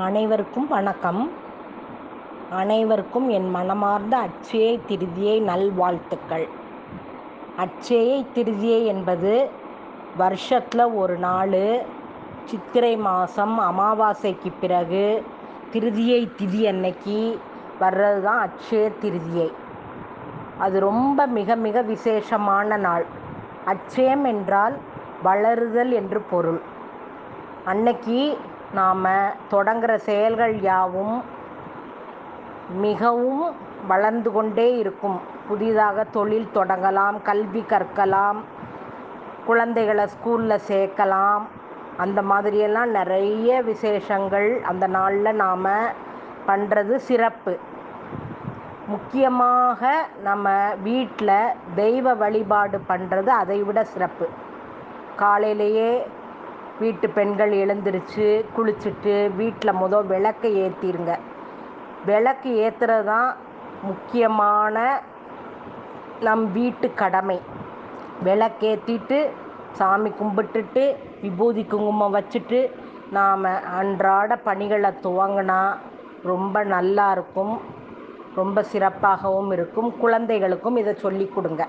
அனைவருக்கும் வணக்கம். அனைவருக்கும் என் மனமார்ந்த அட்சய திருதியை நல்வாழ்த்துக்கள். அட்சய திருதியை என்பது வருஷத்தில் ஒரு நாள், சித்திரை மாதம் அமாவாசைக்கு பிறகு திருதியை திதி அன்னைக்கு வர்றது தான் அட்சய திருதியை. அது ரொம்ப மிக மிக விசேஷமான நாள். அட்சயம் என்றால் வளருதல் என்று பொருள். அன்னைக்கு நாம் தொடங்குகிற செயல்கள் யாவும் மிகவும் வளர்ந்து கொண்டே இருக்கும். புதிதாக தொழில் தொடங்கலாம், கல்வி கற்கலாம், குழந்தைகளை ஸ்கூலில் சேர்க்கலாம். அந்த மாதிரியெல்லாம் நிறைய விசேஷங்கள் அந்த நாளில் நாம் பண்ணுறது சிறப்பு. முக்கியமாக நம்ம வீட்டில் தெய்வ வழிபாடு பண்ணுறது அதை விட சிறப்பு. காலையிலேயே வீட்டு பெண்கள் எழுந்திருச்சு குளிச்சுட்டு வீட்டில் விளக்கை ஏற்றிருங்க. விளக்கு ஏற்றுறது தான் முக்கியமான நம் வீட்டு கடமை. விளக்கேற்றிட்டு சாமி கும்பிட்டுட்டு விபூதி குங்குமம் வச்சுட்டு நாம் அன்றாட பணிகளை துவங்கினா ரொம்ப நல்லா இருக்கும், ரொம்ப சிறப்பாகவும் இருக்கும். குழந்தைகளுக்கும் இதை சொல்லி கொடுங்க.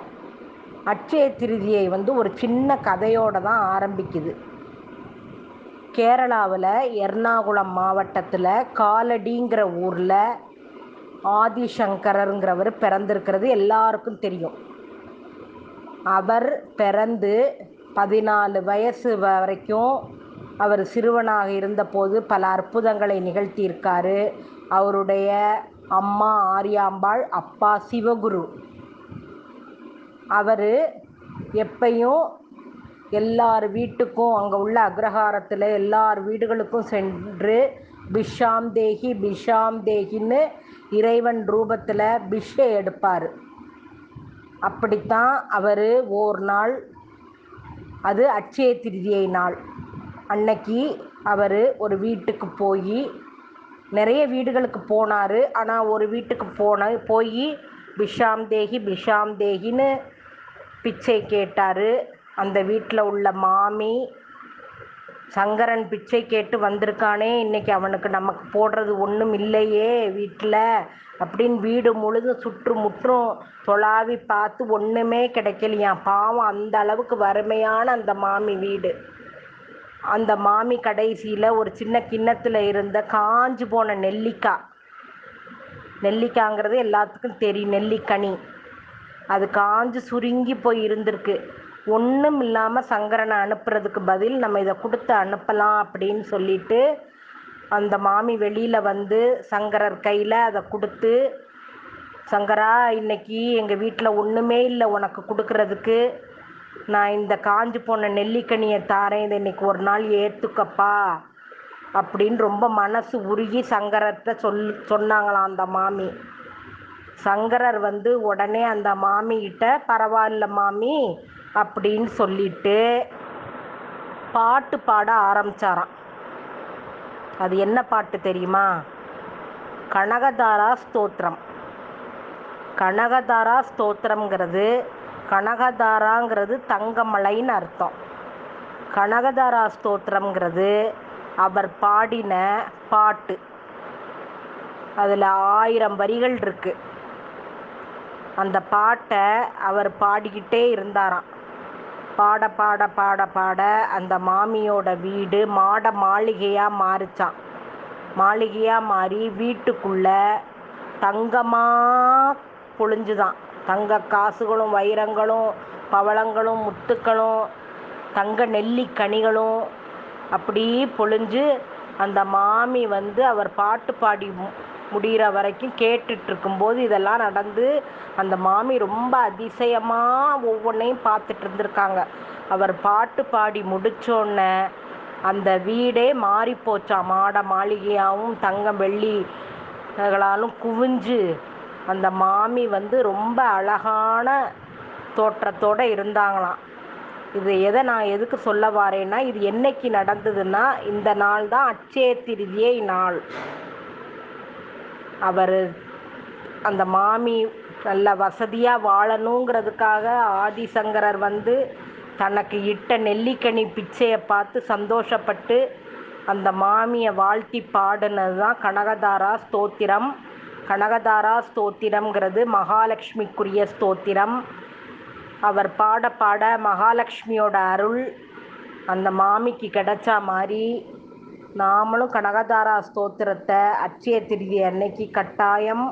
அட்சய திருதியை ஒரு சின்ன கதையோடு தான் ஆரம்பிக்குது. கேரளாவில் எர்ணாகுளம் மாவட்டத்தில் காலடிங்கிற ஊரில் ஆதிசங்கரருங்கிறவர் பிறந்திருக்கிறது எல்லாருக்கும் தெரியும். அவர் பிறந்து 14 வயசு வரைக்கும் அவர் சிறுவனாக இருந்தபோது பல அற்புதங்களை நிகழ்த்தியிருக்காரு. அவருடைய அம்மா ஆரியாம்பாள், அப்பா சிவகுரு. அவர் எப்பையும் எல்லார் வீட்டுக்கும், அங்கே உள்ள அக்ரஹாரத்தில் எல்லார் வீடுகளுக்கும் சென்று பிஷாம் தேகி பிஷாம் தேகின்னு இறைவன் ரூபத்தில் பிஷை எடுப்பார். அப்படித்தான் அவர் ஒரு நாள், அது அட்சய திருதியை நாள் அன்னைக்கு அவர் ஒரு வீட்டுக்கு போய், நிறைய வீடுகளுக்கு போனார். ஆனால் ஒரு வீட்டுக்கு போய் பிஷாம் தேகி பிஷாம் தேகின்னு பிச்சை கேட்டார். அந்த வீட்டில் உள்ள மாமி, சங்கரன் பிச்சை கேட்டு வந்திருக்கானே, இன்றைக்கி அவனுக்கு நமக்கு போடுறது ஒன்றும் இல்லையே வீட்டில் அப்படின்னு வீடு முழுதும் சுற்றும் தொலாவி பார்த்து ஒன்றுமே கிடைக்கலையாம். பாவம், அந்த அளவுக்கு வறுமையான அந்த மாமி வீடு. அந்த மாமி கடைசியில் ஒரு சின்ன கிண்ணத்தில் இருந்த காஞ்சு போன நெல்லிக்காய்ங்கிறது எல்லாத்துக்கும் தெரியும், நெல்லிக்கனி. அது காஞ்சு சுருங்கி போய் இருந்திருக்கு. ஒன்றும் இல்லாமல் சங்கரனை அனுப்புறதுக்கு பதில் நம்ம இதை கொடுத்து அனுப்பலாம் அப்படின்னு சொல்லிட்டு அந்த மாமி வெளியில் சங்கரர் கையில் அதை கொடுத்து, சங்கரா, இன்னைக்கு எங்கள் வீட்டில் ஒன்றுமே இல்லை உனக்கு கொடுக்கறதுக்கு, நான் இந்த காஞ்சு போன நெல்லிக்கனியை தாரேன், இதை இன்னைக்கு ஒரு நாள் ஏற்றுக்கப்பா அப்படின்னு ரொம்ப மனசு உருகி சங்கரர்கிட்ட சொன்னாங்களாம் அந்த மாமி. சங்கரர் உடனே அந்த மாமிகிட்ட பரவாயில்ல மாமி அப்படின்னு சொல்லிட்டு பாட்டு பாட ஆரம்பித்தாராம். அது என்ன பாட்டு தெரியுமா? கனகதாரா ஸ்தோத்திரம். கனகதாரா ஸ்தோத்திரம்ங்கிறது, கனகதாராங்கிறது தங்கமலைன்னு அர்த்தம். கனகதாரா ஸ்தோத்திரம்ங்கிறது அவர் பாடின பாட்டு. அதில் 1000 வரிகள் இருக்கு. அந்த பாட்டை அவர் பாடிக்கிட்டே இருந்தாராம். பாட பாட பாட பாட அந்த மாமியோட வீடு மாளிகையாக மாறிச்சான். மாளிகையாக மாறி வீட்டுக்குள்ளே தங்கமாக பொழிஞ்சுதான். தங்க காசுகளும் வைரங்களும் பவளங்களும் முத்துக்களும் தங்க நெல்லிக்கனிகளும் அப்படி பொழிஞ்சு அந்த மாமி அவர் பாட்டு பாடி முடிகிற வரைக்கும் கேட்டுட்ருக்கும்போது இதெல்லாம் நடந்து அந்த மாமி ரொம்ப அதிசயமாக ஒவ்வொன்றையும் பார்த்துட்டு இருந்திருக்காங்க. அவர் பாட்டு பாடி முடித்தோடனே அந்த வீடே மாறிப்போச்சாம். மாளிகையாகவும் தங்கம் வெள்ளிகளாலும் குவிஞ்சு அந்த மாமி ரொம்ப அழகான தோற்றத்தோடு இருந்தாங்களாம். இது நான் எதுக்கு சொல்ல வரேன்னா, இது என்னைக்கு நடந்ததுன்னா, இந்த நாள் தான் அட்சய திருதியை நாள். அவர் அந்த மாமி நல்ல வசதியாக வாழணுங்கிறதுக்காக ஆதிசங்கரர் தனக்கு இட்ட நெல்லிக்கனி பிச்சையை பார்த்து சந்தோஷப்பட்டு அந்த மாமியை வாழ்த்தி பாடினது தான் கனகதாரா ஸ்தோத்திரம். கனகதாரா ஸ்தோத்திரம்ங்கிறது மகாலட்சுமிக்குரிய ஸ்தோத்திரம். அவர் பாட பாட மகாலட்சுமியோட அருள் அந்த மாமிக்கு கிடைச்சா மாதிரி நாமளும் கனகதாரா ஸ்தோத்திரத்தை அட்சய திருதி அன்னைக்கு கட்டாயம்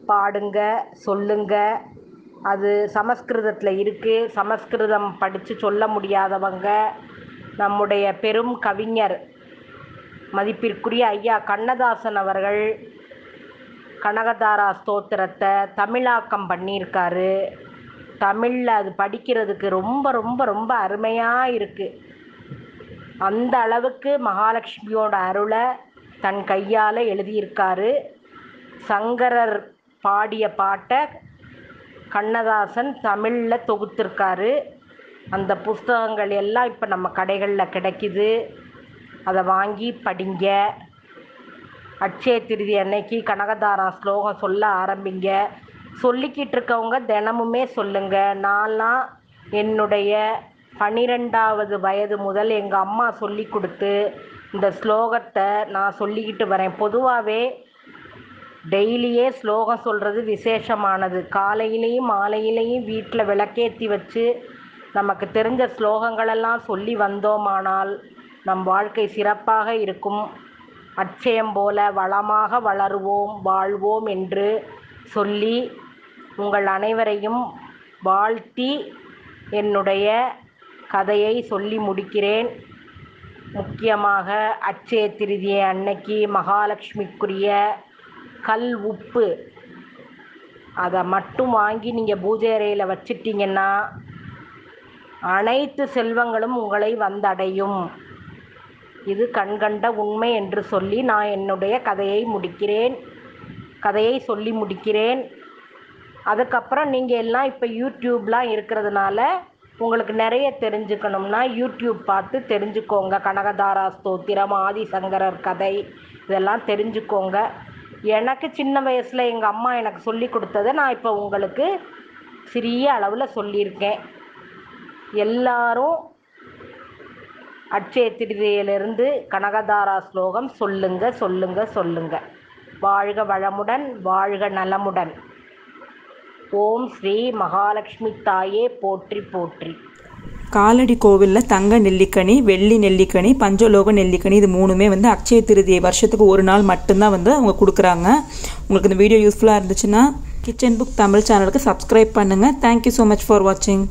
பாடுங்க, சொல்லுங்க. அது சமஸ்கிருதத்தில் இருக்குது. சமஸ்கிருதம் படித்து சொல்ல முடியாதவங்க நம்முடைய பெரும் கவிஞர் மதிப்பிற்குரிய ஐயா கண்ணதாசன் அவர்கள் கனகதாரா ஸ்தோத்திரத்தை தமிழாக்கம் பண்ணியிருக்காரு. தமிழில் அது படிக்கிறதுக்கு ரொம்ப ரொம்ப ரொம்ப அருமையாக இருக்குது. அந்த அளவுக்கு மகாலட்சுமியோட அருளை தன் கையால் எழுதியிருக்காரு. சங்கரர் பாடிய பாட்டை கண்ணதாசன் தமிழில் தொகுத்திருக்காரு. அந்த புஸ்தகங்கள் எல்லாம் இப்போ நம்ம கடைகளில் கிடைக்குது. அதை வாங்கி படிங்க. அட்சய திருதி அன்னைக்கு கனகதாரா ஸ்லோகம் சொல்ல ஆரம்பிங்க. சொல்லிக்கிட்டு இருக்கவங்க தினமுமே சொல்லுங்கள். நான்லாம் என்னுடைய 12வது வயது முதல் எங்கள் அம்மா சொல்லி கொடுத்து இந்த ஸ்லோகத்தை நான் சொல்லிக்கிட்டு வரேன். பொதுவாகவே டெய்லியே ஸ்லோகம் சொல்கிறது விசேஷமானது. காலையிலையும் மாலையிலையும் வீட்டில் விளக்கேற்றி வச்சு நமக்கு தெரிஞ்ச ஸ்லோகங்களெல்லாம் சொல்லி வந்தோமானால் நம் வாழ்க்கை சிறப்பாக இருக்கும். அட்சயம் போல வளமாக வளருவோம், வாழ்வோம் என்று சொல்லி உங்கள் அனைவரையும் வாழ்த்தி என்னுடைய கதையை சொல்லி முடிக்கிறேன். முக்கியமாக அட்சய திருதியை அன்னைக்கு மகாலட்சுமிக்குரிய கல் உப்பு அதை மட்டும் வாங்கி நீங்கள் பூஜை அறையில் வச்சிட்டிங்கன்னா அனைத்து செல்வங்களும் உங்களை வந்தடையும். இது கண்கண்ட உண்மை என்று சொல்லி நான் என்னுடைய கதையை சொல்லி முடிக்கிறேன். அதுக்கப்புறம் நீங்கள் எல்லாம் இப்போ யூடியூப்லாம் இருக்கிறதுனால உங்களுக்கு நிறைய தெரிஞ்சுக்கணும்னா யூடியூப் பார்த்து தெரிஞ்சுக்கோங்க. கனகதாரா ஸ்தோத்திரம், ஆதிசங்கரர் கதை இதெல்லாம் தெரிஞ்சுக்கோங்க. எனக்கு சின்ன வயசில் எங்கள் அம்மா எனக்கு சொல்லி கொடுத்ததை நான் இப்போ உங்களுக்கு சிறிய அளவில் சொல்லியிருக்கேன். எல்லாரும் அட்சய திருதியிலிருந்து கனகதாரா ஸ்லோகம் சொல்லுங்க. வாழ்க வளமுடன், வாழ்க நலமுடன். ஓம் ஸ்ரீ மகாலட்சுமி தாயே போற்றி போற்றி. காலடி கோவிலில் தங்க நெல்லிக்கனி, வெள்ளி நெல்லிக்கனி, பஞ்சலோக நெல்லிக்கனி இது மூணுமே வந்து அட்சய திருதியை வருஷத்துக்கு ஒரு நாள் மட்டும்தான் வந்து அவங்க கொடுக்குறாங்க. உங்களுக்கு இந்த வீடியோ யூஸ்ஃபுல்லாக இருந்துச்சுன்னா கிச்சன் புக் தமிழ் சேனலுக்கு சப்ஸ்கிரைப் பண்ணுங்கள். தேங்க்யூ ஸோ மச் ஃபார் வாட்சிங்.